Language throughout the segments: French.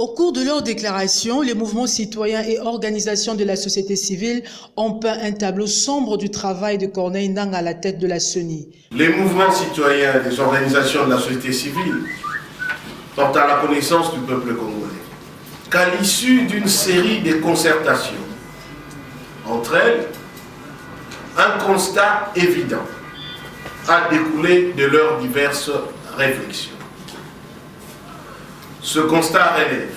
Au cours de leur déclaration, les mouvements citoyens et organisations de la société civile ont peint un tableau sombre du travail de Corneille Nangaa à la tête de la CENI. Les mouvements citoyens et les organisations de la société civile portent à la connaissance du peuple congolais qu'à l'issue d'une série de concertations entre elles, un constat évident a découlé de leurs diverses réflexions. Ce constat relève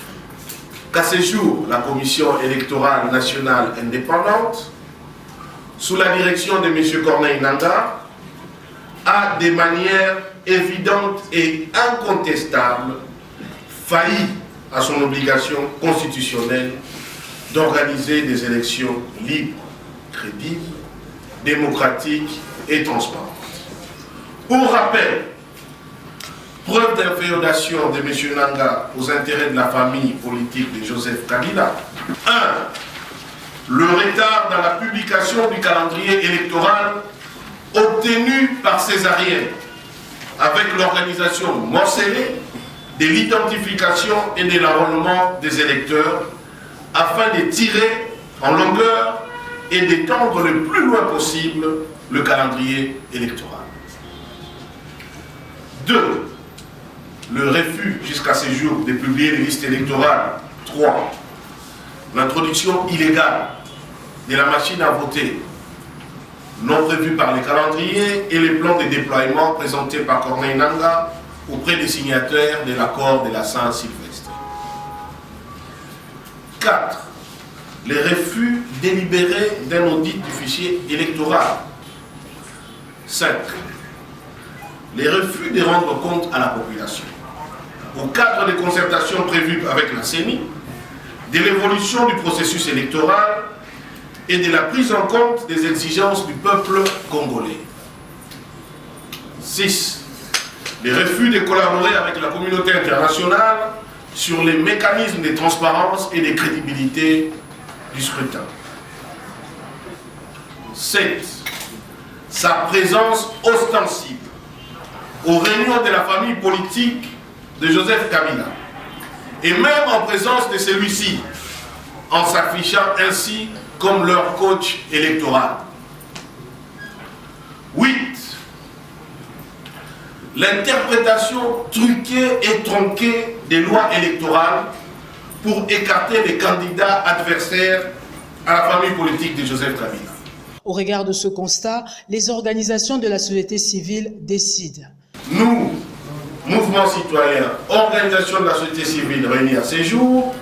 qu'à ce jour, la Commission électorale nationale indépendante, sous la direction de M. Corneille Nangaa, a de manière évidente et incontestable failli à son obligation constitutionnelle d'organiser des élections libres, crédibles, démocratiques et transparentes. Pour rappel, preuve d'inféodation de M. Nangaa aux intérêts de la famille politique de Joseph Kabila. 1. Le retard dans la publication du calendrier électoral obtenu par Césarien avec l'organisation morcelée de l'identification et de l'enrôlement des électeurs afin de tirer en longueur et d'étendre le plus loin possible le calendrier électoral. 2. Le refus jusqu'à ce jour de publier les listes électorales. 3. L'introduction illégale de la machine à voter non prévue par les calendriers et les plans de déploiement présentés par Corneille Nangaa auprès des signataires de l'accord de la Saint-Sylvestre. 4. Les refus délibérés d'un audit du fichier électoral. 5. Les refus de rendre compte à la population, au cadre des concertations prévues avec la CENI, de l'évolution du processus électoral et de la prise en compte des exigences du peuple congolais. 6. Les refus de collaborer avec la communauté internationale sur les mécanismes de transparence et de crédibilité du scrutin. 7. Sa présence ostensible aux réunions de la famille politique de Joseph Kabila, et même en présence de celui-ci, en s'affichant ainsi comme leur coach électoral. 8. L'interprétation truquée et tronquée des lois électorales pour écarter les candidats adversaires à la famille politique de Joseph Kabila. Au regard de ce constat, les organisations de la société civile décident. Nous, mouvement citoyen, organisation de la société civile réunis à ces jours,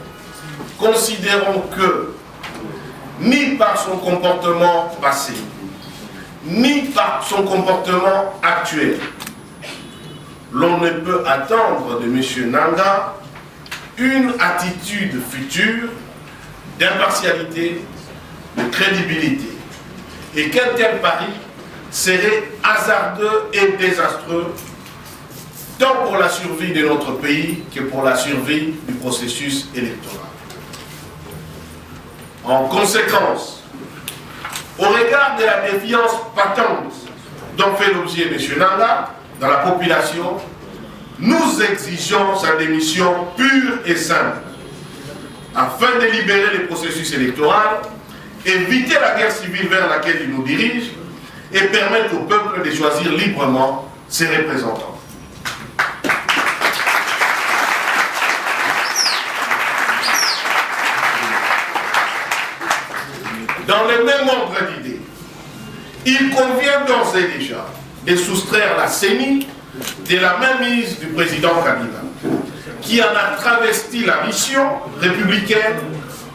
considérons que ni par son comportement passé, ni par son comportement actuel, l'on ne peut attendre de M. Nangaa une attitude future d'impartialité, de crédibilité, et qu'un tel pari serait hasardeux et désastreux tant pour la survie de notre pays que pour la survie du processus électoral. En conséquence, au regard de la défiance patente dont fait l'objet M. Nangaa dans la population, nous exigeons sa démission pure et simple afin de libérer le processus électoral, éviter la guerre civile vers laquelle il nous dirige et permettre au peuple de choisir librement ses représentants. Dans le même ordre d'idées, il convient d'ores et déjà de soustraire la CENI de la mainmise du président Kabila, qui en a travesti la mission républicaine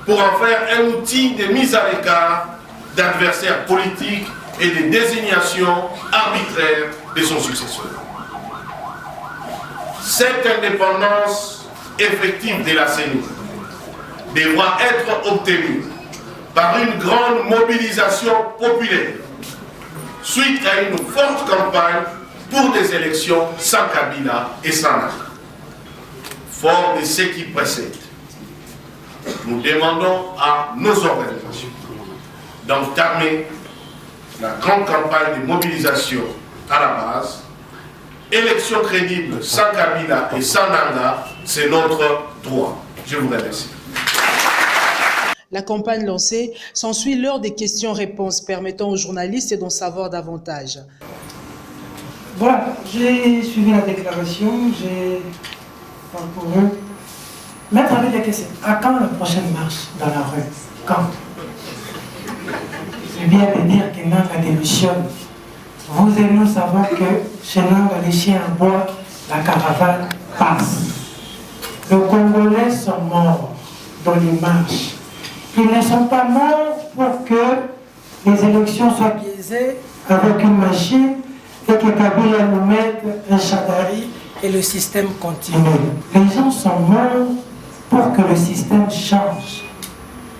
pour en faire un outil de mise à l'écart d'adversaires politiques et de désignation arbitraire de son successeur. Cette indépendance effective de la CENI devra être obtenue par une grande mobilisation populaire suite à une forte campagne pour des élections sans Kabila et sans Nangaa. Fort de ce qui précède, nous demandons à nos organisations d'entamer la grande campagne de mobilisation à la base. Élections crédibles sans Kabila et sans Nangaa, c'est notre droit. Je vous remercie. La campagne lancée s'ensuit l'heure des questions-réponses permettant aux journalistes d'en savoir davantage. Voilà, j'ai suivi la déclaration, j'ai parcouru. Maître avec des questions. À quand la prochaine marche dans la rue? Quand? C'est bien de dire que Nanga démissionne. Vous et nous savons que chez Nanga, les chiens aboient, la caravane passe. Les Congolais sont morts dans les marches. Ils ne sont pas morts pour que les élections soient biaisées avec une machine et que Kabila nous mette un chadari et le système continue. Les gens sont morts pour que le système change.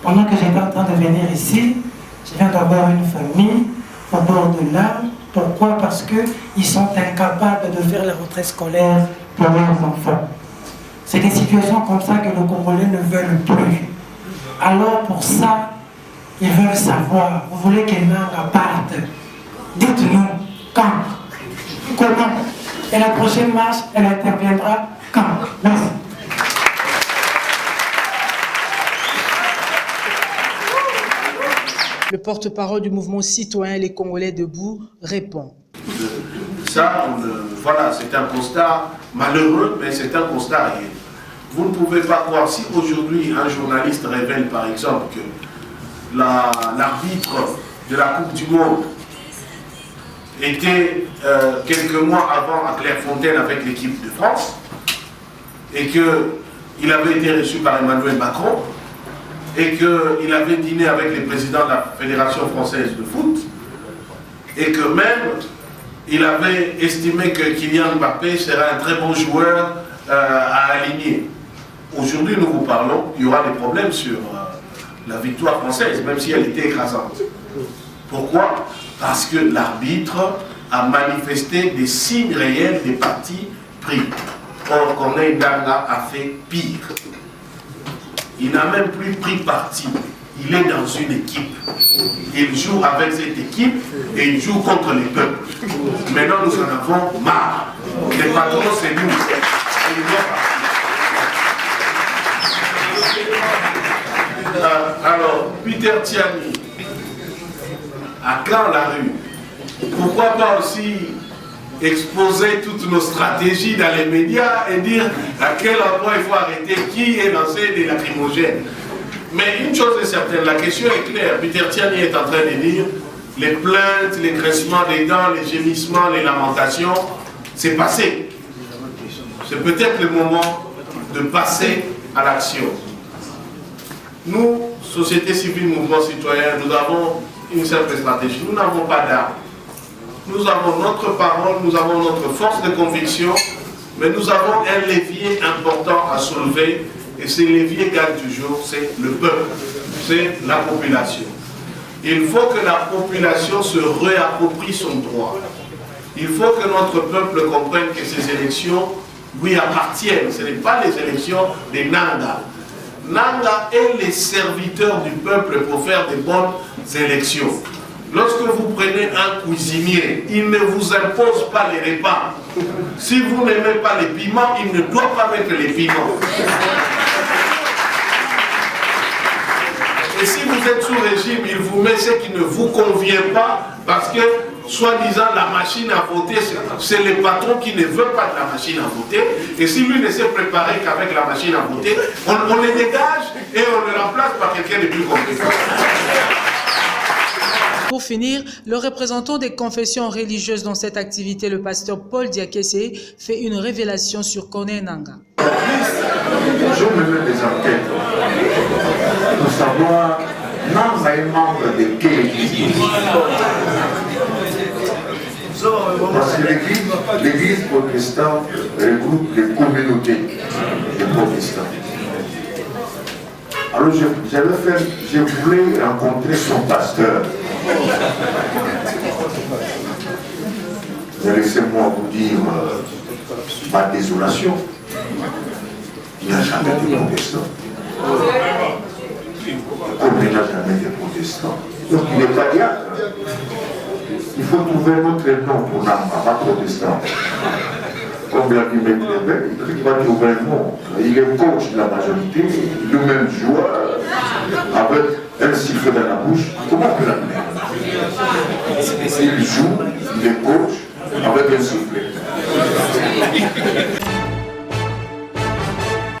Pendant que j'étais en train de venir ici, je viens d'avoir une famille au bord de l'arbre. Pourquoi? Parce qu'ils sont incapables de faire la rentrée scolaire pour leurs enfants. C'est des situations comme ça que les Congolais ne veulent plus. Alors pour ça, ils veulent savoir, vous voulez que Nanga parte? Dites-nous, quand? Comment? Et la prochaine marche, elle interviendra quand? Merci. Le porte-parole du mouvement citoyen Les Congolais Debout répond. Ça, voilà, c'est un constat malheureux, mais c'est un constat réel. Vous ne pouvez pas croire, si aujourd'hui un journaliste révèle par exemple que l'arbitre de la Coupe du Monde était quelques mois avant à Clairefontaine avec l'équipe de France et qu'il avait été reçu par Emmanuel Macron et qu'il avait dîné avec les présidents de la Fédération française de foot et que même il avait estimé que Kylian Mbappé serait un très bon joueur à aligner. Aujourd'hui, nous vous parlons, il y aura des problèmes sur la victoire française, même si elle était écrasante. Pourquoi? Parce que l'arbitre a manifesté des signes réels des partis pris. Or, Corneille Nangaa a fait pire. Il n'a même plus pris parti. Il est dans une équipe. Il joue avec cette équipe et il joue contre les peuples. Maintenant, nous en avons marre. Les patrons, c'est nous. Alors, Peter Tiani, à quand la rue? Pourquoi pas aussi exposer toutes nos stratégies dans les médias et dire à quel endroit il faut arrêter, qui est lancé des lacrymogènes? Mais une chose est certaine, la question est claire. Peter Tiani est en train de dire les plaintes, les graissements des dents, les gémissements, les lamentations, c'est passé. C'est peut-être le moment de passer à l'action. Nous, société civile, mouvement citoyen, nous avons une simple stratégie. Nous n'avons pas d'armes. Nous avons notre parole, nous avons notre force de conviction, mais nous avons un levier important à soulever. Et ce levier gagne toujours, c'est le peuple, c'est la population. Il faut que la population se réapproprie son droit. Il faut que notre peuple comprenne que ces élections lui appartiennent. Ce n'est pas les élections des Nangaa. Nangaa est les serviteurs du peuple pour faire de bonnes élections. Lorsque vous prenez un cuisinier, il ne vous impose pas les repas. Si vous n'aimez pas les piments, il ne doit pas mettre les piments. Et si vous êtes sous régime, il vous met ce qui ne vous convient pas parce que, soi-disant, la machine à voter, c'est les patrons qui ne veulent pas de la machine à voter. Et si lui ne s'est préparé qu'avec la machine à voter, on les dégage et on le remplace par quelqu'un de plus compétent. Pour finir, le représentant des confessions religieuses dans cette activité, le pasteur Paul Diakese, fait une révélation sur Corneille Nangaa. Je menais des enquêtes pour savoir Nangaa est membre de quelle église. Parce que l'église protestante regroupe les communautés des protestants. Alors je voulais rencontrer son pasteur. Mais laissez-moi vous dire ma désolation. Il n'y a jamais de protestants. Comme il n'y a jamais de protestants. Donc il n'est pas diacre. Il faut trouver notre nom pour Nangaa, pas protestant. comme l'a dit Maître Lebel, il va trouver un mot. Il est coach de la majorité, lui-même joueur, avec un sifflet dans la bouche. Comment vous l'amenez? Il joue, il est coach, avec un sifflet.